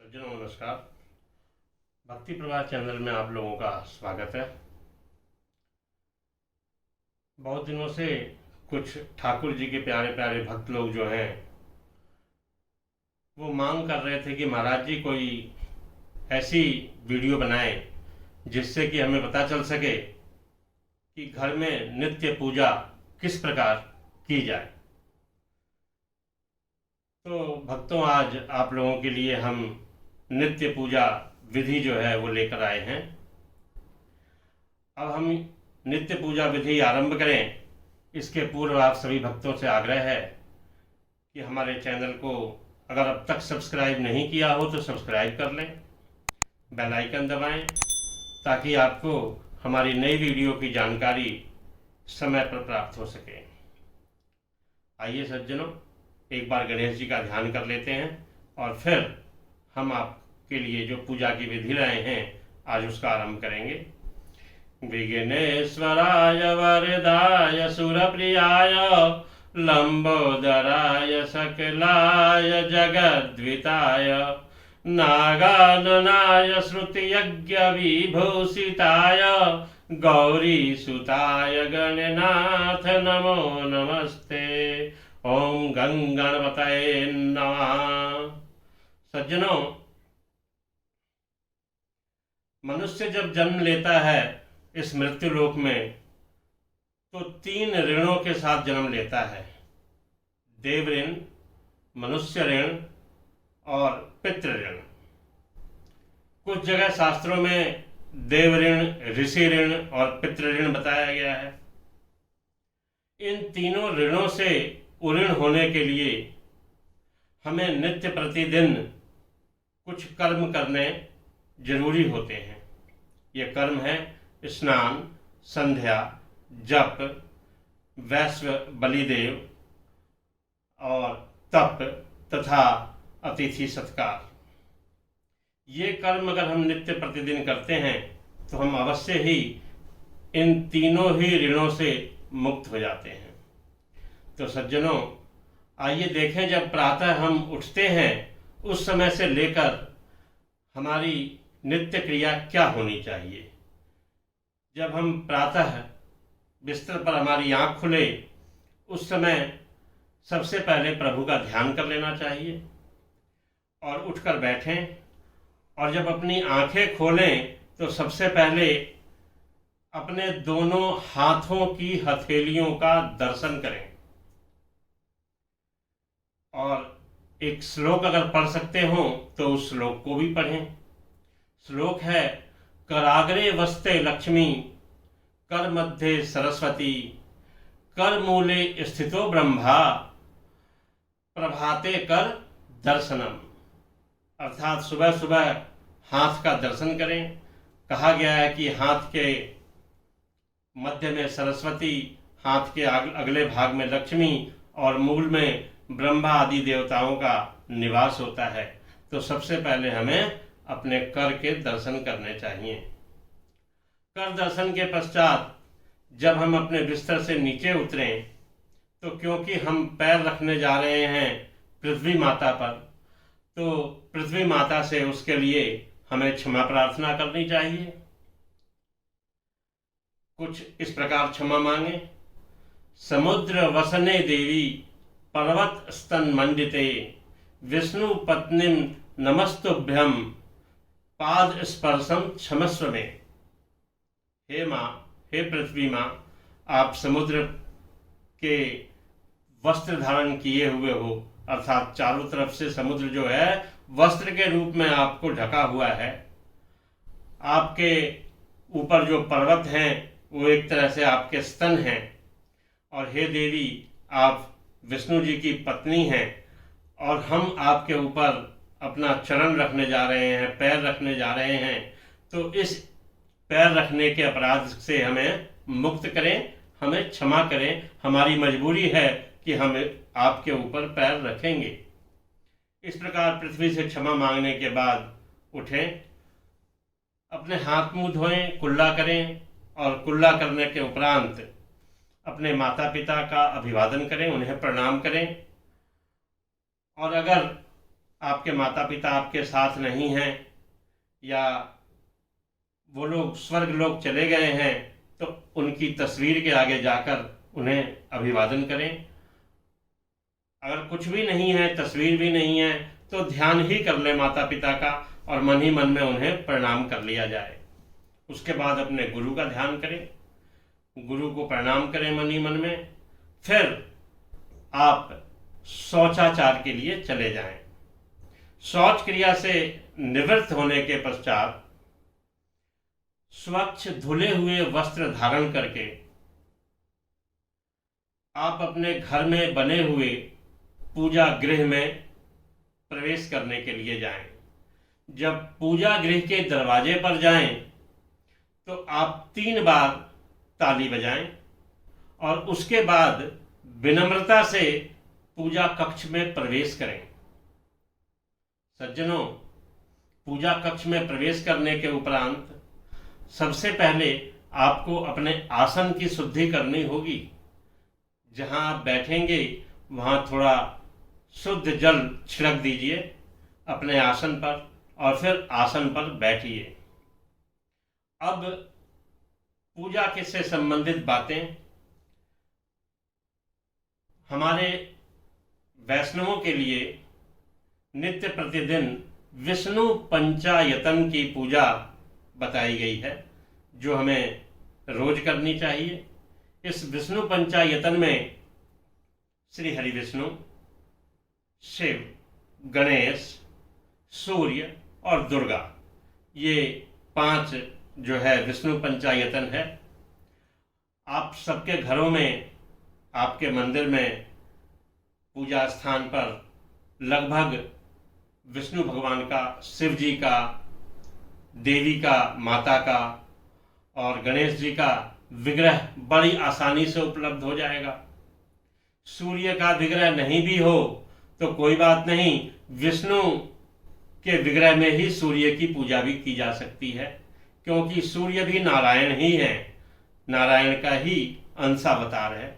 सज्जनों नमस्कार। भक्ति प्रवाह चैनल में आप लोगों का स्वागत है। बहुत दिनों से कुछ ठाकुर जी के प्यारे प्यारे भक्त लोग जो हैं वो मांग कर रहे थे कि महाराज जी कोई ऐसी वीडियो बनाएं जिससे कि हमें पता चल सके कि घर में नित्य पूजा किस प्रकार की जाए। तो भक्तों, आज आप लोगों के लिए हम नित्य पूजा विधि जो है वो लेकर आए हैं। अब हम नित्य पूजा विधि आरंभ करें, इसके पूर्व आप सभी भक्तों से आग्रह है कि हमारे चैनल को अगर अब तक सब्सक्राइब नहीं किया हो तो सब्सक्राइब कर लें, बेल आइकन दबाएं ताकि आपको हमारी नई वीडियो की जानकारी समय पर प्राप्त हो सके। आइए सज्जनों, एक बार गणेश जी का ध्यान कर लेते हैं और फिर हम आपके लिए जो पूजा की विधि लाए हैं आज उसका आरंभ करेंगे। विघ्नेश्वराय वरदाय सुरप्रियाय लंबोदराय सकलाय जगद्विताय नागाननाय श्रुतियज्ञ विभूषिताय गौरीसुताय गणनाथ नमो नमस्ते। ओम गणपतये नमः। सज्जनों, मनुष्य जब जन्म लेता है इस मृत्यु लोक में तो 3 ऋणों के साथ जन्म लेता है। देव ऋण, मनुष्य ऋण और पितृ ऋण। कुछ जगह शास्त्रों में देव ऋण, ऋषि ऋण और पितृ ऋण बताया गया है। इन तीनों ऋणों से उऋण होने के लिए हमें नित्य प्रतिदिन कुछ कर्म करने जरूरी होते हैं। ये कर्म है स्नान, संध्या, जप, वैश्व बलिदेव और तप तथा अतिथि सत्कार। ये कर्म अगर हम नित्य प्रतिदिन करते हैं तो हम अवश्य ही इन तीनों ही ऋणों से मुक्त हो जाते हैं। तो सज्जनों, आइए देखें, जब प्रातः हम उठते हैं उस समय से लेकर हमारी नित्य क्रिया क्या होनी चाहिए। जब हम प्रातः बिस्तर पर हमारी आँख खुले उस समय सबसे पहले प्रभु का ध्यान कर लेना चाहिए और उठकर बैठें, और जब अपनी आंखें खोलें तो सबसे पहले अपने दोनों हाथों की हथेलियों का दर्शन करें और एक श्लोक अगर पढ़ सकते हो तो उस श्लोक को भी पढ़ें। श्लोक है, कराग्रे वस्ते लक्ष्मी, कर मध्य सरस्वती, कर मूले स्थितो ब्रह्मा, प्रभाते कर दर्शनम। अर्थात सुबह सुबह हाथ का दर्शन करें। कहा गया है कि हाथ के मध्य में सरस्वती, हाथ के अगले भाग में लक्ष्मी और मूल में ब्रह्मा आदि देवताओं का निवास होता है। तो सबसे पहले हमें अपने कर के दर्शन करने चाहिए। कर दर्शन के पश्चात जब हम अपने बिस्तर से नीचे उतरें तो क्योंकि हम पैर रखने जा रहे हैं पृथ्वी माता पर, तो पृथ्वी माता से उसके लिए हमें क्षमा प्रार्थना करनी चाहिए। कुछ इस प्रकार क्षमा मांगे। समुद्र वसने देवी, पर्वत स्तन मंडिते, विष्णु पत्नीम नमस्तुभ्यम, पाद स्पर्शम क्षमस्व में। हे माँ, हे पृथ्वी माँ, आप समुद्र के वस्त्र धारण किए हुए हो, अर्थात चारों तरफ से समुद्र जो है वस्त्र के रूप में आपको ढका हुआ है। आपके ऊपर जो पर्वत हैं वो एक तरह से आपके स्तन हैं, और हे देवी, आप विष्णु जी की पत्नी हैं और हम आपके ऊपर अपना चरण रखने जा रहे हैं, पैर रखने जा रहे हैं। तो इस पैर रखने के अपराध से हमें मुक्त करें, हमें क्षमा करें। हमारी मजबूरी है कि हम आपके ऊपर पैर रखेंगे। इस प्रकार पृथ्वी से क्षमा मांगने के बाद उठें, अपने हाथ मुंह धोएं, कुल्ला करें और कुल्ला करने के उपरांत अपने माता पिता का अभिवादन करें, उन्हें प्रणाम करें। और अगर आपके माता पिता आपके साथ नहीं हैं या वो लोग स्वर्ग लोग चले गए हैं, तो उनकी तस्वीर के आगे जाकर उन्हें अभिवादन करें। अगर कुछ भी नहीं है, तस्वीर भी नहीं है, तो ध्यान ही कर ले माता पिता का और मन ही मन में उन्हें प्रणाम कर लिया जाए। उसके बाद अपने गुरु का ध्यान करें, गुरु को प्रणाम करें मन ही मन में। फिर आप शौचाचार के लिए चले जाएं। शौच क्रिया से निवृत्त होने के पश्चात स्वच्छ धुले हुए वस्त्र धारण करके आप अपने घर में बने हुए पूजा गृह में प्रवेश करने के लिए जाएं। जब पूजा गृह के दरवाजे पर जाएं तो आप 3 बार ताली बजाएं और उसके बाद विनम्रता से पूजा कक्ष में प्रवेश करें। सज्जनों, पूजा कक्ष में प्रवेश करने के उपरांत सबसे पहले आपको अपने आसन की शुद्धि करनी होगी। जहां आप बैठेंगे वहां थोड़ा शुद्ध जल छिड़क दीजिए अपने आसन पर और फिर आसन पर बैठिए। अब पूजा के से संबंधित बातें। हमारे वैष्णवों के लिए नित्य प्रतिदिन विष्णु पंचायतन की पूजा बताई गई है, जो हमें रोज करनी चाहिए। इस विष्णु पंचायतन में श्री हरि विष्णु, शिव, गणेश, सूर्य और दुर्गा, ये 5 जो है विष्णु पंचायतन है। आप सबके घरों में, आपके मंदिर में, पूजा स्थान पर लगभग विष्णु भगवान का, शिव जी का, देवी का, माता का और गणेश जी का विग्रह बड़ी आसानी से उपलब्ध हो जाएगा। सूर्य का विग्रह नहीं भी हो तो कोई बात नहीं, विष्णु के विग्रह में ही सूर्य की पूजा भी की जा सकती है, क्योंकि सूर्य भी नारायण ही है, नारायण का ही अंशावतार है।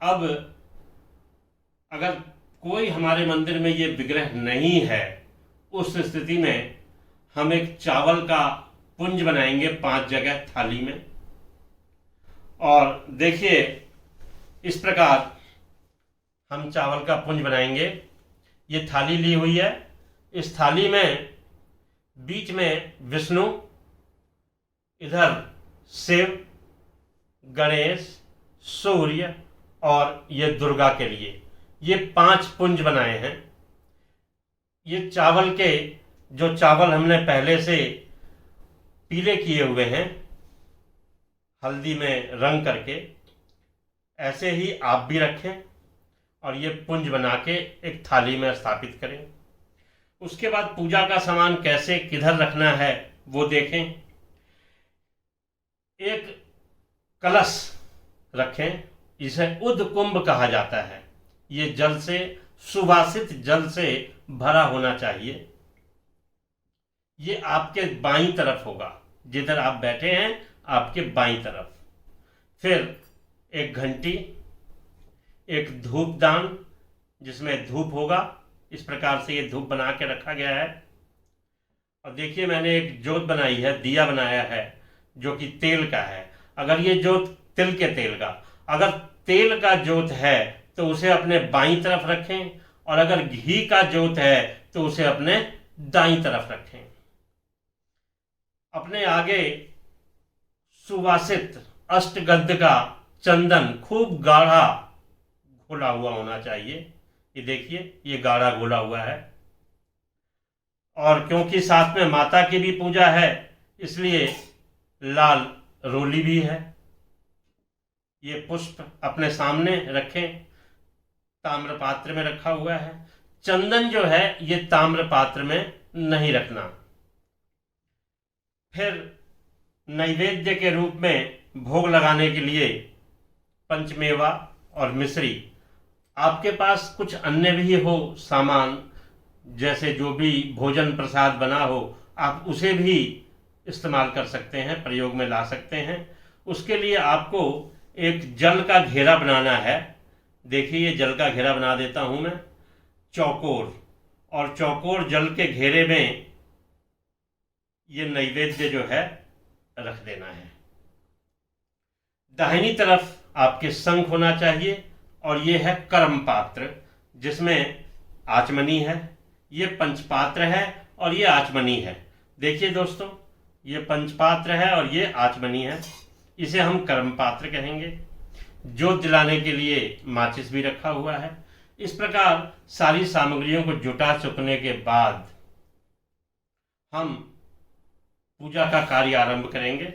अब अगर कोई हमारे मंदिर में ये विग्रह नहीं है, उस स्थिति में हम एक चावल का पुंज बनाएंगे 5 जगह थाली में। और देखिए, इस प्रकार हम चावल का पुंज बनाएंगे। ये थाली ली हुई है, इस थाली में बीच में विष्णु, इधर शिव, गणेश, सूर्य और ये दुर्गा के लिए ये 5 पुंज बनाए हैं। ये चावल के, जो चावल हमने पहले से पीले किए हुए हैं हल्दी में रंग करके, ऐसे ही आप भी रखें और ये पुंज बना के एक थाली में स्थापित करें। उसके बाद पूजा का सामान कैसे किधर रखना है वो देखें। एक कलश रखें, इसे उद्कुंभ कहा जाता है। ये जल से, सुवासित जल से भरा होना चाहिए। ये आपके बाईं तरफ होगा, जिधर आप बैठे हैं आपके बाईं तरफ। फिर एक घंटी, एक धूपदान जिसमें धूप होगा, इस प्रकार से ये धूप बना के रखा गया है। और देखिए, मैंने एक जोत बनाई है, दिया बनाया है जो कि तेल का है। अगर ये जोत तिल के तेल का, अगर तेल का जोत है तो उसे अपने बाईं तरफ रखें, और अगर घी का जोत है तो उसे अपने दाईं तरफ रखें। अपने आगे सुवासित अष्टगंध का चंदन खूब गाढ़ा घोला हुआ होना चाहिए। ये देखिए, ये गाढ़ा घोला हुआ है। और क्योंकि साथ में माता की भी पूजा है, इसलिए लाल रोली भी है। ये पुष्प अपने सामने रखें, ताम्र पात्र में रखा हुआ है। चंदन जो है ये ताम्र पात्र में नहीं रखना। फिर नैवेद्य के रूप में भोग लगाने के लिए पंचमेवा और मिश्री, आपके पास कुछ अन्य भी हो सामान, जैसे जो भी भोजन प्रसाद बना हो, आप उसे भी इस्तेमाल कर सकते हैं, प्रयोग में ला सकते हैं। उसके लिए आपको एक जल का घेरा बनाना है। देखिए, ये जल का घेरा बना देता हूं मैं। चौकोर, और चौकोर जल के घेरे में ये नैवेद्य जो है रख देना है। दाहिनी तरफ आपके शंख होना चाहिए, और ये है कर्म पात्र जिसमें आचमनी है। ये पंचपात्र है और ये आचमनी है। देखिए दोस्तों, ये पंचपात्र है और ये आचमनी है। इसे हम कर्म पात्र कहेंगे। जोत जलाने के लिए माचिस भी रखा हुआ है। इस प्रकार सारी सामग्रियों को जुटा चुकने के बाद हम पूजा का कार्य आरंभ करेंगे।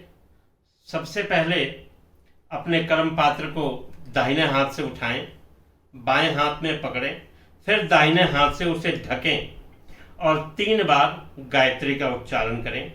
सबसे पहले अपने कर्म पात्र को दाहिने हाथ से उठाएं, बाएं हाथ में पकड़ें, फिर दाहिने हाथ से उसे ढकें और 3 बार गायत्री का उच्चारण करें।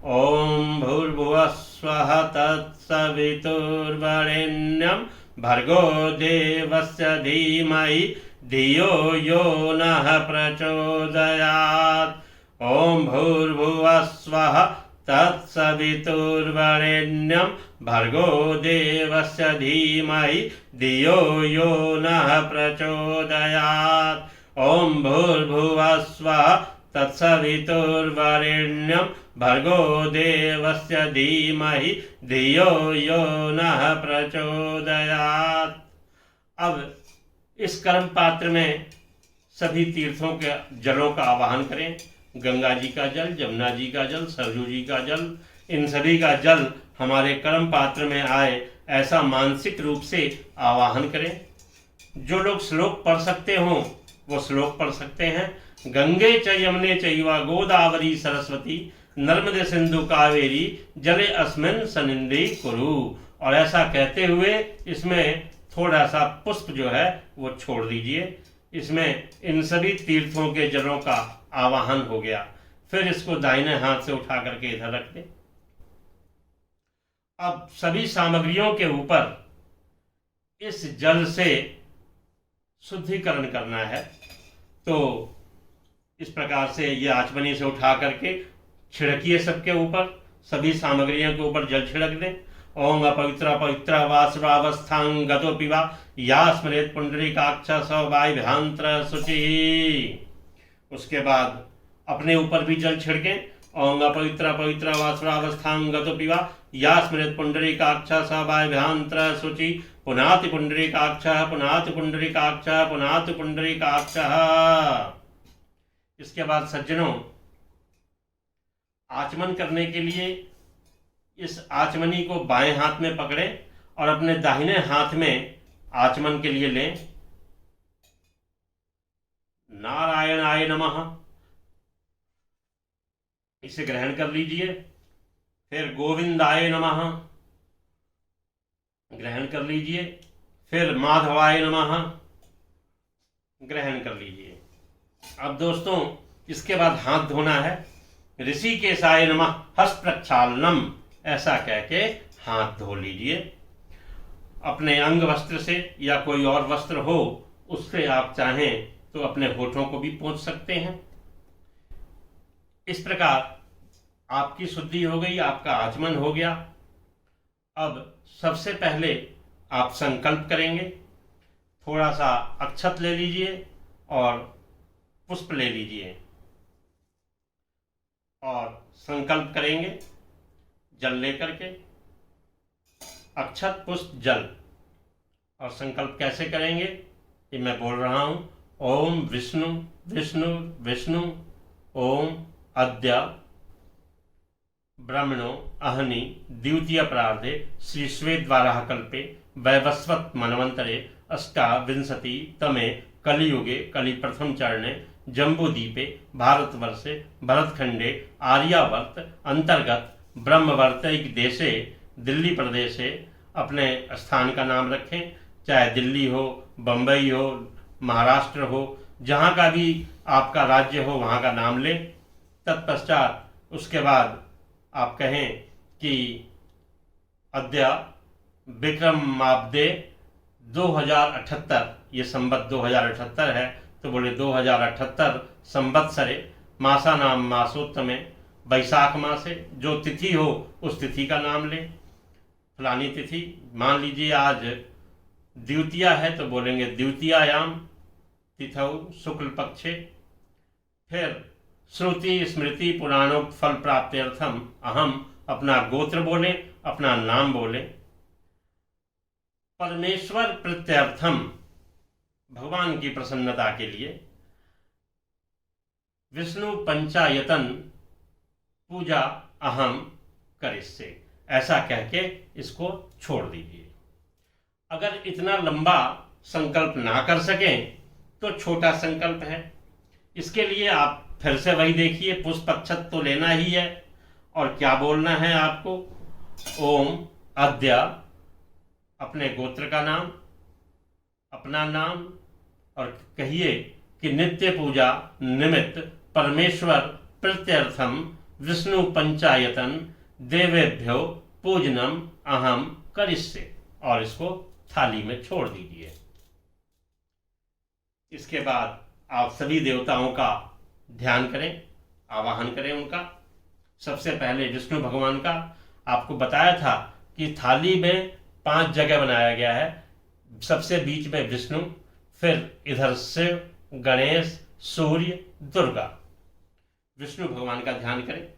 ओम भूर्भुवः स्वः तत्सवितुर्वरेण्यं भर्गो देवस्य धीमहि धियो यो नः प्रचोदयात्। ओम भूर्भुवः स्वः तत्सवितुर्वरेण्यं भर्गो देवस्य धीमहि धियो यो नः प्रचोदयात्। ओम भूर्भुवः स्वः तत्सवितुर्वरेण्यं भर्गो देवस्य धीमहि धियो यो नः प्रचोदयात्। अब इस कर्म पात्र में सभी तीर्थों के जलों का आवाहन करें। गंगा जी का जल, जमुना जी का जल, सरयू जी का जल, इन सभी का जल हमारे कर्म पात्र में आए, ऐसा मानसिक रूप से आवाहन करें। जो लोग श्लोक पढ़ सकते हों वो श्लोक पढ़ सकते हैं। गंगे च यमुने चैव गोदावरी सरस्वती नर्मदे सिंधु कावेरी जले अस्मिन् सन्निधि कुरु। और ऐसा कहते हुए इसमें थोड़ा सा पुष्प जो है वो छोड़ दीजिए। इसमें इन सभी तीर्थों के जलों का आवाहन हो गया। फिर इसको दाहिने हाथ से उठा करके इधर रख दें। अब सभी सामग्रियों के ऊपर इस जल से शुद्धिकरण करना है। तो इस प्रकार से ये आचमनी से उठा करके छिड़किए सबके ऊपर, सभी सामग्रियों के ऊपर जल छिड़क दें। ओम अपवित्र पवित्र वासुरावस्थां गतोऽपि वा या स्मरेत् पुंडरीकाक्ष सवायभ्यांतर शुचि। उसके बाद अपने ऊपर भी जल छिड़कें। ओम अपवित्र पवित्र वासुरावस्थां गतोऽपि वा या स्मरेत् पुंडरीकाक्ष सवायभ्यांतर शुचि। पुनाति पुंडरीकाक्षः पुनाति पुंडरीकाक्षः पुनाति पुंडरीकाक्षः। इसके बाद सज्जनों, आचमन करने के लिए इस आचमनी को बाएं हाथ में पकड़ें और अपने दाहिने हाथ में आचमन के लिए लें। नारायणाय नमः, इसे ग्रहण कर लीजिए। फिर गोविंदाय नमः ग्रहण कर लीजिए। फिर माधवाय नमः ग्रहण कर लीजिए। अब दोस्तों, इसके बाद हाथ धोना है। ऋषिकेशाय नमः हस्त प्रक्षालनम ऐसा कह के हाथ धो लीजिए। अपने अंग वस्त्र से या कोई और वस्त्र हो उससे आप चाहें तो अपने होठों को भी पोंछ सकते हैं। इस प्रकार आपकी शुद्धि हो गई, आपका आचमन हो गया। अब सबसे पहले आप संकल्प करेंगे। थोड़ा सा अक्षत ले लीजिए और पुष्प ले लीजिए और संकल्प करेंगे जल लेकर के। अक्षत पुष्प जल। और संकल्प कैसे करेंगे ये मैं बोल रहा हूं। ओम विष्णु विष्णु विष्णु ओम अद्य ब्रह्मणो अहनि द्वितीय प्रार्धे श्री श्वेतवाराह कल्पे वैवस्वत मनवंतरे अष्टाविंशति तमे कलियुगे कलि प्रथम चरणे जम्बूद्वीपे भारतवर्षे भरतखंडे आर्यावर्त अंतर्गत ब्रह्मवर्तैक देशे दिल्ली प्रदेशे अपने स्थान का नाम रखें। चाहे दिल्ली हो, बम्बई हो, महाराष्ट्र हो, जहाँ का भी आपका राज्य हो वहाँ का नाम लें। तत्पश्चात उसके बाद आप कहें कि अद्य विक्रमाब्दे 2078, ये संवत 2078 है, तो बोले 2078 संवत्सरे मासा नाम मासोत्तमे वैशाख मासे, जो तिथि हो उस तिथि का नाम लें। फलानी तिथि, मान लीजिए आज द्वितीया है तो बोलेंगे द्वितीयायाम तिथौ शुक्ल पक्षे। फिर श्रुति स्मृति पुराणोक्त फल प्राप्त्यर्थम अहम अपना गोत्र बोले, अपना नाम बोले। परमेश्वर प्रत्यर्थम भगवान की प्रसन्नता के लिए विष्णु पंचायतन पूजा अहम करिष्ये, ऐसा कह के इसको छोड़ दीजिए। अगर इतना लंबा संकल्प ना कर सकें तो छोटा संकल्प है। इसके लिए आप फिर से वही देखिए, पुष्प अक्षत तो लेना ही है और क्या बोलना है आपको। ओम अद्य अपने गोत्र का नाम, अपना नाम, और कहिए कि नित्य पूजा निमित्त परमेश्वर प्रत्यर्थम विष्णु पंचायतन देवेभ्यो पूजनम अहम करिष्ये, और इसको थाली में छोड़ दीजिए। इसके बाद आप सभी देवताओं का ध्यान करें, आवाहन करें उनका। सबसे पहले विष्णु भगवान का आपको बताया था कि थाली में 5 जगह बनाया गया है। सबसे बीच में विष्णु, फिर इधर शिव, गणेश, सूर्य, दुर्गा। विष्णु भगवान का ध्यान करें।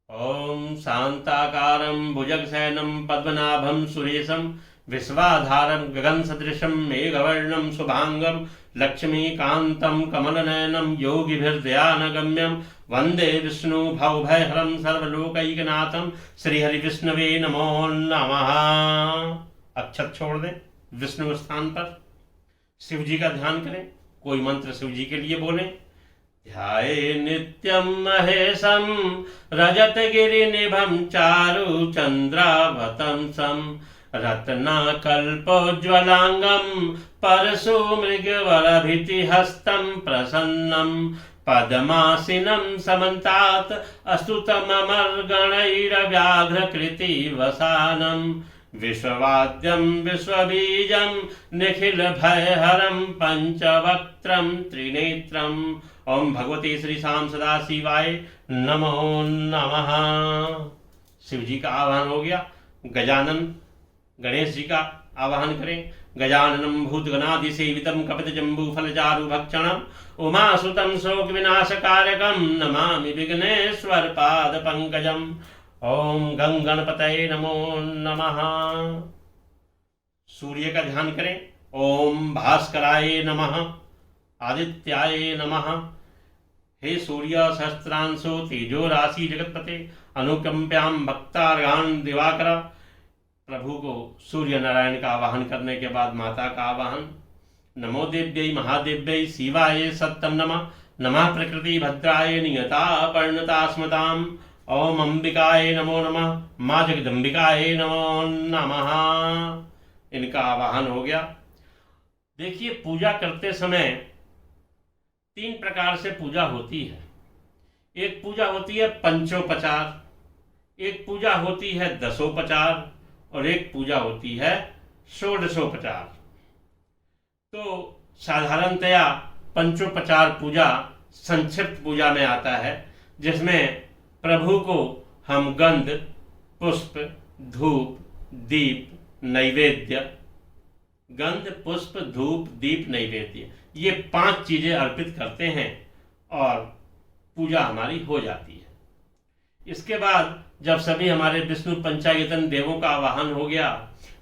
ओम शांताकारं भुजगशयनं पद्मनाभं सुरेशं विश्वाधारं गगन सदृशं मेघवर्णं शुभांगं लक्ष्मीकान्तं कमलनयनं योगिभिर्ध्यानगम्यं वंदे विष्णु भवभयहरं सर्वलोकैकनाथं श्रीहरिविष्णवे नमो नमः। अक्षत छोड़ दें विष्णु स्थान पर। शिव जी का ध्यान करें, कोई मंत्र शिव जी के लिए बोलें। ध्याये नित्यं महेशं रजतगिरिनिभं चारु चंद्रावतंसं रत्नाकल्पोज्ज्वलांगं परशुमृगवरभितिहस्तं प्रसन्नं पद्मासीनं समन्तात् अस्तुतममर्गणैरव्याघ्रकृतिवसानं विश्ववाद्यं विश्वबीजं निखिलभयहरं पंचवक्त्रं त्रिनेत्रम्। ओम भगवती श्री शाम सदा शिवाय नमो नमः। शिव जी का आवाहन हो गया। गजानन गणेश जी का आवाहन करें। गजाननं भूतगणाधिसेवितं कपितजम्बूफलचारुभक्षणं उमासुतं शोकविनाशकारकं नमामि विघ्नेश्वरपादपङ्कजम्। ओम गं गणपतये नमो नमः। सूर्य का ध्यान करें। ओम भास्कराय नमः, आदित्याय नमः। हे सूर्य सहस्त्रांशो तेजो राशि जगतपते अनुकंप्यां भक्तार्गान दिवाकर। प्रभु को सूर्य नारायण का आवाहन करने के बाद माता का आवाहन। नमो देव्यै महादेव्यै शिवाय सत्यं नमः। नमः प्रकृति भद्राय नियता पर्णता स्मताम्। ओम अंबिकाय नमो नमः। माँ जगदम्बिकाय नमो नमः। इनका आवाहन हो गया। देखिए, पूजा करते समय 3 प्रकार से पूजा होती है। एक पूजा होती है पंचोपचार, एक पूजा होती है दशोपचार, और एक पूजा होती है षोडशोपचार। तो साधारणतया पंचोपचार पूजा संक्षिप्त पूजा में आता है, जिसमें प्रभु को हम गंध, पुष्प, धूप, दीप, नैवेद्य, गंध, पुष्प, धूप, दीप, नैवेद्य, ये 5 चीजें अर्पित करते हैं और पूजा हमारी हो जाती है। इसके बाद जब सभी हमारे विष्णु पंचायतन देवों का आवाहन हो गया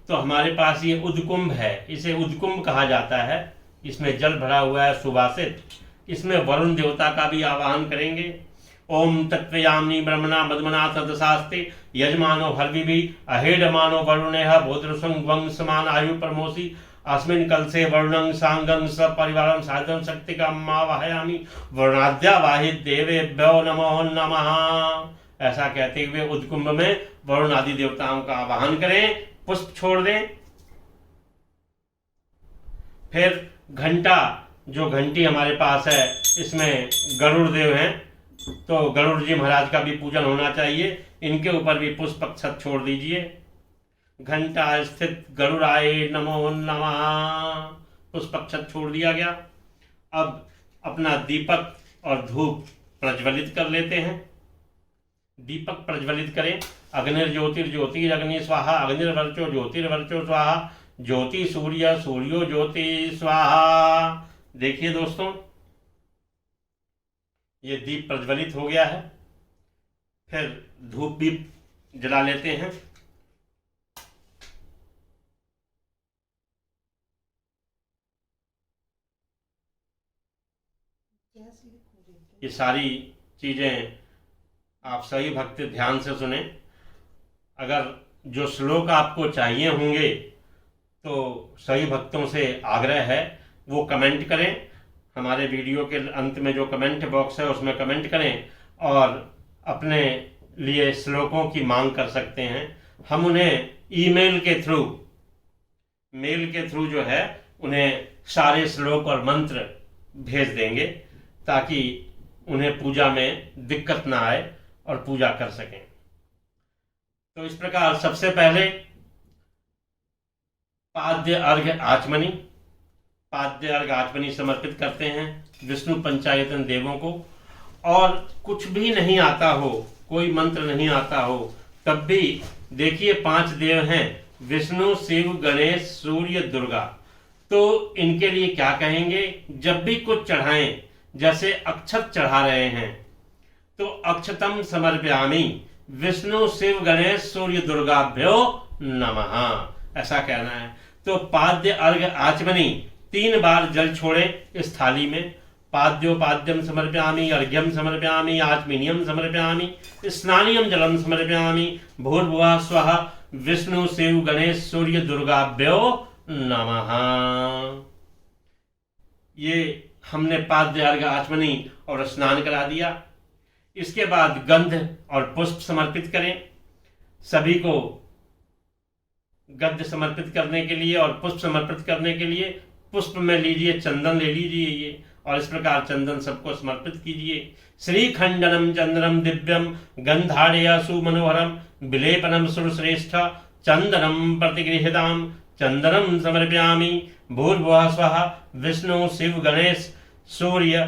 तो हमारे पास ये उद्कुंभ है। इसे उद्कुंभ कहा जाता है। इसमें जल भरा हुआ है सुवासित। इसमें वरुण देवता का भी आवाहन करेंगे। ओम तत्वयामिनी ब्रह्मणा मदमना तदशास्ते यजमानो हर्विभि अहेडमानो वरुणेह भोद्रसं समान आयु प्रमोसी अस्मिन् कलसे वरुणं सांगं सपरिवारं साधन शक्ति का मावाहयामि वरुणाद्या वाहिद देवेभ्यो नमो नमः। ऐसा कहते हुए उद्कुंभ में वरुण आदि देवताओं का आवाहन करें, पुष्प छोड़ दें। फिर घंटा, जो घंटी हमारे पास है, इसमें गरुड़ देव हैं, तो गरुड़ जी महाराज का भी पूजन होना चाहिए। इनके ऊपर भी पुष्प अक्षत छोड़ दीजिए। घंटा स्थित गरुड़ाय नमो नमः, पुष्प अक्षत छोड़ दिया गया। अब अपना दीपक और धूप प्रज्वलित कर लेते हैं। दीपक प्रज्वलित करें। अग्निर्ज्योतिर्ज्योति अग्नि स्वाहा, अग्निर्वर्चो ज्योतिर्वर्चो स्वाहा, ज्योति सूर्य सूर्यो ज्योति स्वाहा। देखिए दोस्तों, ये दीप प्रज्वलित हो गया है। फिर धूप भी जला लेते हैं। ये सारी चीजें आप सही भक्त ध्यान से सुने। अगर जो श्लोक आपको चाहिए होंगे तो सही भक्तों से आग्रह है वो कमेंट करें। हमारे वीडियो के अंत में जो कमेंट बॉक्स है उसमें कमेंट करें और अपने लिए श्लोकों की मांग कर सकते हैं। हम उन्हें ईमेल के थ्रू, मेल के थ्रू जो है उन्हें सारे श्लोक और मंत्र भेज देंगे ताकि उन्हें पूजा में दिक्कत ना आए और पूजा कर सकें। तो इस प्रकार सबसे पहले पाद्य अर्घ्य आचमनी, पाद्य अर्घ्य आचमनी समर्पित करते हैं विष्णु पंचायतन देवों को। और कुछ भी नहीं आता हो, कोई मंत्र नहीं आता हो, तब भी देखिए 5 देव हैं, विष्णु, शिव, गणेश, सूर्य, दुर्गा। तो इनके लिए क्या कहेंगे? जब भी कुछ चढ़ाएं, जैसे अक्षत चढ़ा रहे हैं तो अक्षतम समर्पयामि विष्णु, शिव, गणेश, सूर्य, दुर्गाभ्यो नमः, ऐसा कहना है। तो पाद्य अर्घ्य आचमनी 3 बार जल छोड़े इस थाली में। पाद्योपाद्यम समर्पयामि, अर्घ्यम समर्पयामि, आचमनीयम समर्पयामि, स्नानियम जलम समर्पयामि, भूर्भुवः स्वः विष्णु, शिव, गणेश, सूर्य, दुर्गाभ्यो नमः। ये हमने पाद्य अर्घ्य आचमनी और स्नान करा दिया। इसके बाद गंध और पुष्प समर्पित करें। सभी को गंध समर्पित करने के लिए और पुष्प समर्पित करने के लिए पुष्प में लीजिए, चंदन ले लीजिए ये, और इस प्रकार चंदन सबको समर्पित कीजिए। श्रीखंडनम चंद्रम दिव्यम गंधाढ़या सुमनोहरम विलेपनम सुरश्रेष्ठ चंदनम प्रतिगृह्यताम चंदनम समर्पयामि भूर्भुवः स्वः विष्णु, शिव, गणेश, सूर्य,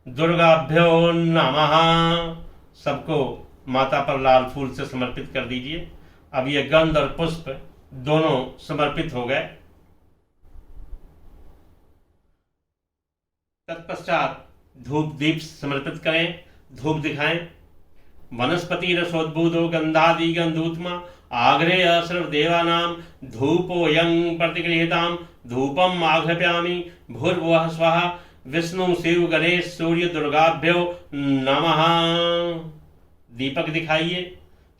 दुर्गाभ्यो नमः। सबको माता पर लाल फूल से समर्पित कर दीजिए। अब ये गंध और पुष्प दोनों समर्पित हो गए। तत्पश्चात धूप दीप समर्पित करें, धूप दिखाएं। वनस्पति रसोद्भूतो गंधादि गंधूत्मा आग्रेय सर्वदेवानां धूपोऽयं प्रतिगृह्यतां धूपम आघ्रापयामि भूर्भुवः स्वः विष्णु, शिव, गणेश, सूर्य, दुर्गाभ्यो नमः। दीपक दिखाइए।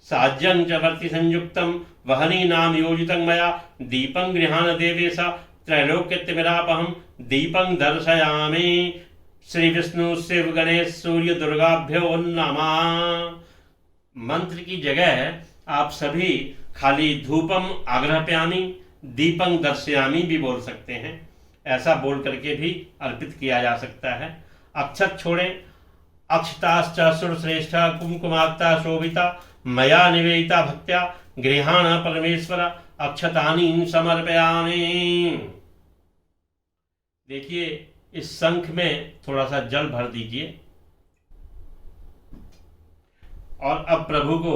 साज्यं च वर्ति संयुक्तं वहनी नाम योजितं मया दीपं गृहाण देवेश त्रैलोक्यतिमिरापहं दीपं दर्शयामि। श्री विष्णु, शिव, गणेश, सूर्य, दुर्गाभ्यो नमः। मंत्र की जगह आप सभी खाली धूपम आग्रापयामि, दीपं दर्शयामि भी बोल सकते हैं। ऐसा बोल करके भी अर्पित किया जा सकता है। अक्षत छोड़ें। अक्षताश्च सुरश्रेष्ठ कुमकुमाक्ता शोभिता मया निवेदिता भक्त्या गृहाण परमेश्वर अक्षतानि समर्पयामि। देखिए इस शंख में थोड़ा सा जल भर दीजिए और अब प्रभु को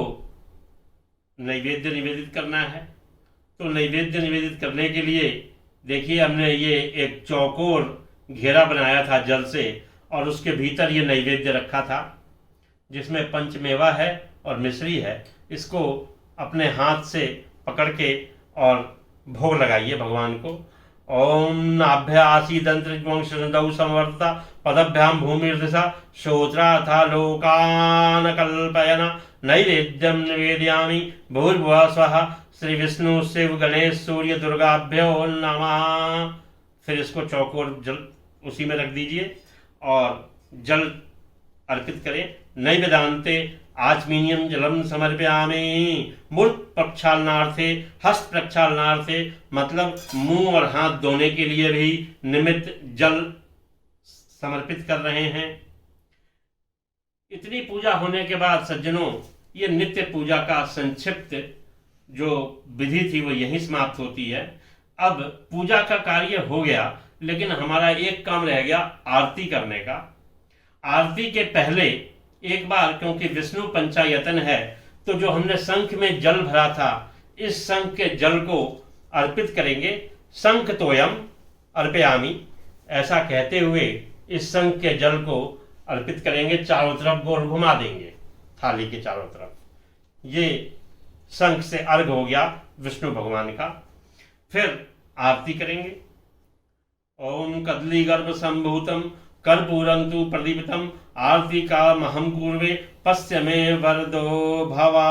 नैवेद्य निवेदित करना है। तो नैवेद्य निवेदित करने के लिए देखिए हमने ये एक चौकोर घेरा बनाया था जल से और उसके भीतर ये नैवेद्य रखा था जिसमें पंचमेवा है और मिश्री है। इसको अपने हाथ से पकड़ के और भोग लगाइए भगवान को। ओम नाभ्यासीदंत्रवंशदौ संवर्ता पदभ्याम भूमिर्दिशा श्रोत्राथा लोकान कल्पयन नैवेद्यम निवेदयामि भूर्भुवः स्वः श्री विष्णु, शिव, गणेश, सूर्य, दुर्गाभ्यो नमः। फिर इसको चौकोर जल उसी में रख दीजिए और जल अर्पित करें। नैवेदान्ते आचमनीयम जलम समर्पयामि। मूर्त प्रक्षालनार्थे, हस्त प्रक्षालनार्थे मतलब मुंह और हाथ धोने के लिए भी निमित्त जल समर्पित कर रहे हैं। इतनी पूजा होने के बाद सज्जनों, ये नित्य पूजा का संक्षिप्त जो विधि थी वो यहीं समाप्त होती है। अब पूजा का कार्य हो गया, लेकिन हमारा एक काम रह गया, आरती करने का। आरती के पहले एक बार, क्योंकि विष्णु पंचायतन है, तो जो हमने शंख में जल भरा था, इस शंख के जल को अर्पित करेंगे। शंख तोयम अर्पयामि, ऐसा कहते हुए इस शंख के जल को अर्पित करेंगे, चारों तरफ गोल घुमा देंगे थाली के चारों तरफ। ये शंख से अर्घ हो गया विष्णु भगवान का। फिर आरती करेंगे। ओम कदली गर्भ संभूतम कर्पूरंतु प्रदीपितम आरती का महम पूर्वे पश्य में वरदो भवा।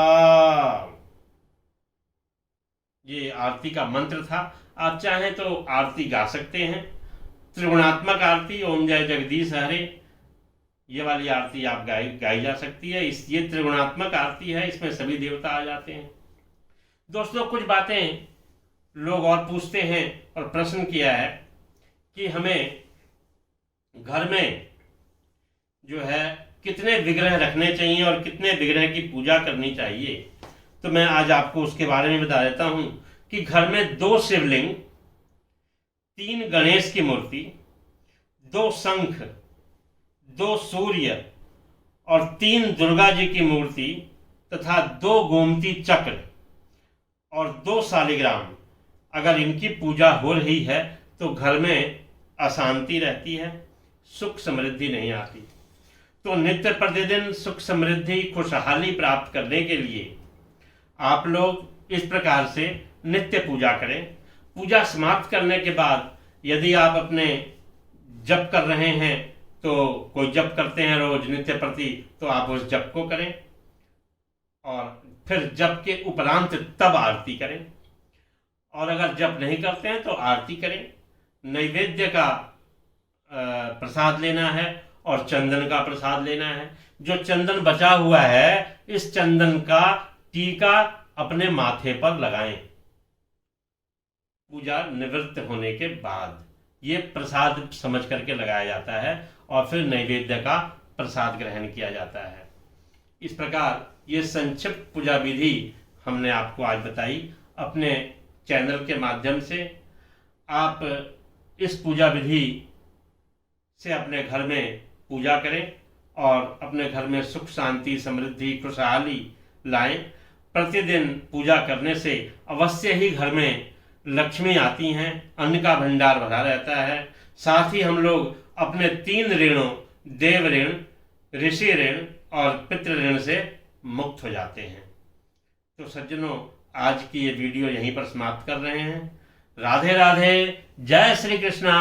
ये आरती का मंत्र था। आप चाहें तो आरती गा सकते हैं, त्रिगुणात्मक आरती ओम जय जगदीश हरे, ये वाली आरती आप गाई जा सकती है। ये त्रिगुणात्मक आरती है, इसमें सभी देवता आ जाते हैं। दोस्तों, कुछ बातें लोग और पूछते हैं और प्रश्न किया है कि हमें घर में जो है कितने विग्रह रखने चाहिए और कितने विग्रह की पूजा करनी चाहिए। तो मैं आज आपको उसके बारे में बता देता हूं कि घर में 2 शिवलिंग, 3 गणेश की मूर्ति, 2 शंख, 2 सूर्य और 3 दुर्गा जी की मूर्ति तथा 2 गोमती चक्र और 2 शालिग्राम, अगर इनकी पूजा हो रही है तो घर में अशांति रहती है, सुख समृद्धि नहीं आती। तो नित्य प्रतिदिन सुख समृद्धि खुशहाली प्राप्त करने के लिए आप लोग इस प्रकार से नित्य पूजा करें। पूजा समाप्त करने के बाद यदि आप अपने जप कर रहे हैं तो कोई जप करते हैं रोज नित्य प्रति, तो आप उस जप को करें और फिर जप के उपरांत तब आरती करें। और अगर जप नहीं करते हैं तो आरती करें। नैवेद्य का प्रसाद लेना है और चंदन का प्रसाद लेना है। जो चंदन बचा हुआ है, इस चंदन का टीका अपने माथे पर लगाएं पूजा निवृत्त होने के बाद। ये प्रसाद समझ करके लगाया जाता है और फिर नैवेद्य का प्रसाद ग्रहण किया जाता है। इस प्रकार ये संक्षिप्त पूजा विधि हमने आपको आज बताई अपने चैनल के माध्यम से। आप इस पूजा विधि से अपने घर में पूजा करें और अपने घर में सुख शांति समृद्धि खुशहाली लाएं। प्रतिदिन पूजा करने से अवश्य ही घर में लक्ष्मी आती हैं, अन्न का भंडार भरा रहता है। साथ ही हम लोग अपने 3 ऋणों देव ऋण, ऋषि ऋण और पितृ ऋण से मुक्त हो जाते हैं। तो सज्जनों, आज की ये वीडियो यहीं पर समाप्त कर रहे हैं। राधे राधे, जय श्री कृष्णा।